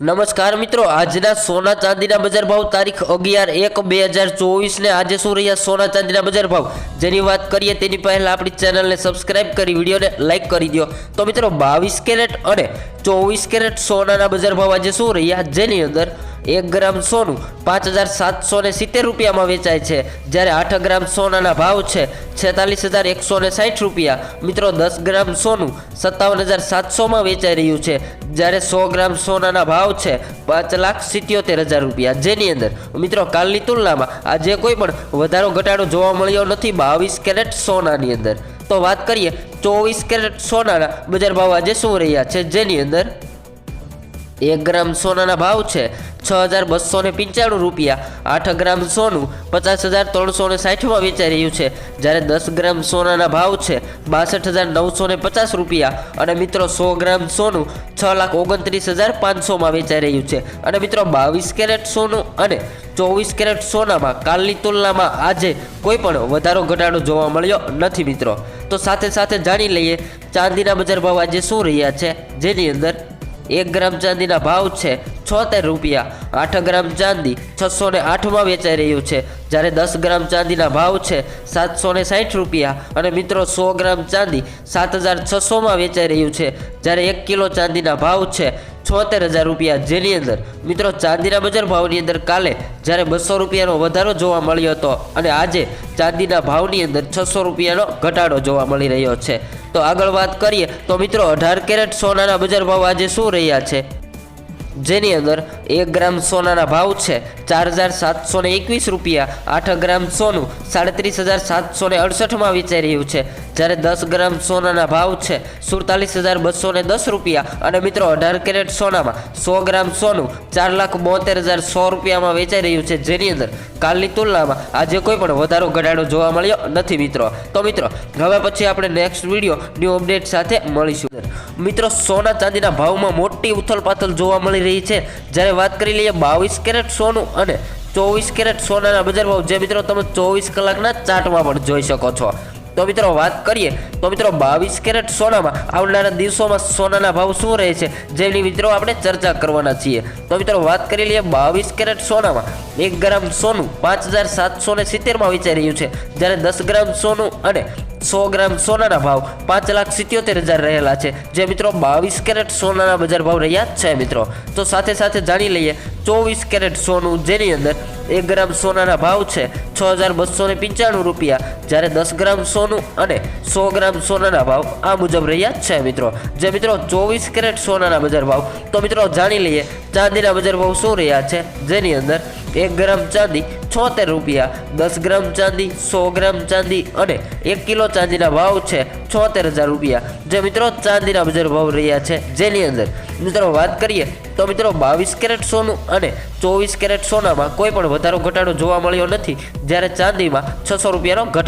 નમસ્કાર મિત્રો, આજના સોના ચાંદીના બજાર ભાવ તારીખ 11/1/2024 ને આજે શું રહ્યા સોના ચાંદીના બજાર ભાવ જેની વાત કરીએ તેની પહેલા આપણી ચેનલને સબસ્ક્રાઇબ કરી વિડીયોને લાઇક કરી દો। તો મિત્રો 22 કેરેટ અને 24 કેરેટ સોનાના બજાર ભાવ આજે શું રહ્યા જેની અંદર 1 ગ્રામ સોનું 5770 રૂપિયામાં વેચાય છે, જ્યારે 8 ગ્રામ સોનાના ભાવ છે 46160 રૂપિયા। મિત્રો 10 ગ્રામ સોનું 57700માં વેચાઈ રહ્યું છે, જ્યારે 100 ગ્રામ સોનાના ભાવ છે 5,77,000 રૂપિયા, જેની અંદર મિત્રો કાલની તુલનામાં આજે કોઈ પણ વધારો ઘટાડો જોવા મળ્યો નથી 22 કેરેટ સોનાની અંદર। તો વાત કરીએ 24 કેરેટ સોનાના બજાર ભાવ આજે શું રહ્યા છે જેની અંદર 1 ગ્રામ સોનાના ભાવ છે 6295 રૂપિયા, 8 ગ્રામ સોનું 50360માં વેચાઈ રહ્યું છે, જ્યારે 10 ગ્રામ સોનાના ભાવ છે 62950 રૂપિયા અને મિત્રો 100 ગ્રામ સોનું 6,29,500માં વેચાઈ રહ્યું છે। અને મિત્રો 22 કેરેટ સોનું અને 24 કેરેટ સોનામાં કાલની તુલનામાં આજે કોઈ પણ વધારો ઘટાડો જોવા મળ્યો નથી મિત્રો। તો સાથે સાથે જાણી લઈએ ચાંદીના બજાર ભાવ આજે શું રહ્યા છે જેની અંદર 1 ગ્રામ ચાંદીના ભાવ છે 76 રૂપિયા, 8 ગ્રામ ચાંદી 608માં વેચાઈ રહ્યું છે, જ્યારે 10 ગ્રામ ચાંદીના ભાવ છે 760 રૂપિયા અને મિત્રો 100 ગ્રામ ચાંદી 7600માં વેચાઈ રહ્યું છે, જ્યારે 1 કિલો ચાંદીના ભાવ છે 76000 રૂપિયા, જેની અંદર મિત્રો ચાંદીના બજાર ભાવની અંદર કાલે જ્યારે 200 રૂપિયાનો વધારો જોવા મળ્યો હતો અને આજે ચાંદીના ભાવની અંદર 600 રૂપિયાનો ઘટાડો જોવા મળી રહ્યો છે। તો આગળ વાત કરીએ તો મિત્રો 18 કેરેટ સોનાના બજાર ભાવ આજે શું રહ્યા છે જેની અંદર 1 ગ્રામ સોનાના ભાવ છે 4721 રૂપિયા, 8 ગ્રામ સોનું 37768માં વેચાઈ રહ્યું છે, જ્યારે 10 ગ્રામ સોનાના ભાવ છે 47210 રૂપિયા અને મિત્રો 18 કેરેટ સોનામાં 100 ગ્રામ સોનું 4,72,100 રૂપિયામાં વેચાઈ રહ્યું છે, જેની અંદર કાલની તુલનામાં આજે કોઈ પણ વધારો ઘટાડો જોવા મળ્યો નથી મિત્રો। તો મિત્રો હવે પછી આપણે નેક્સ્ટ વિડીયો ન્યૂ અપડેટ સાથે મળીશું। મિત્રો સોના ચાંદીના ભાવમાં મોટી ઉથલપાથલ જોવા મળી રહી છે, જ્યારે વાત કરી લઈએ 22 કેરેટ સોનું અને 24 કેરેટ સોનાના બજાર ભાવ, જે મિત્રો તમે 24 કલાકના ચાર્ટમાં પણ જોઈ શકો છો। તો મિત્રો વાત કરીએ તો મિત્રો 22 કેરેટ સોનામાં આવનારા દિવસોમાં સોનાના ભાવ શું રહે છે જેની મિત્રો આપણે ચર્ચા કરવાના છીએ। તો મિત્રો વાત કરી લઈએ 22 કેરેટ સોનામાં 1 ગ્રામ સોનું 5770માં વેચાઈ રહ્યું છે, જ્યારે 10 ગ્રામ સોનું અને 100 ગ્રામ સોનાના ભાવ 5,77,000 રહેલા છે, જે મિત્રો 22 કેરેટ સોનાના બજાર ભાવ રહ્યા છે મિત્રો। તો સાથે સાથે જાણી લઈએ 24 કેરેટ સોનું જેની અંદર 1 ગ્રામ સોનાના ભાવ છે 6,295 રૂપિયા, જ્યારે 10 ગ્રામ સોનું અને 100 ગ્રામ સોનાના ભાવ આ મુજબ રહ્યા છે મિત્રો, જે મિત્રો 24 કેરેટ સોનાના બજાર ભાવ। તો મિત્રો જાણી લઈએ ચાંદીના બજાર ભાવ શું રહ્યા છે જેની અંદર 1 ગ્રામ ચાંદી 76 રૂપિયા, 10 ગ્રામ ચાંદી 100 ગ્રામ ચાંદી અને 1 કિલો ચાંદીના ભાવ છે 76000 રૂપિયા, જે મિત્રો ચાંદીના બજાર ભાવ રહ્યા છે, જેની અંદર મિત્રો વાત કરીએ તો મિત્રો 22 કેરેટ સોનું અને 24 કેરેટ સોનામાં કોઈ પણ વધારો ઘટાડો જોવા મળ્યો નથી, જ્યારે ચાંદીમાં 600 રૂપિયાનો ઘટાડો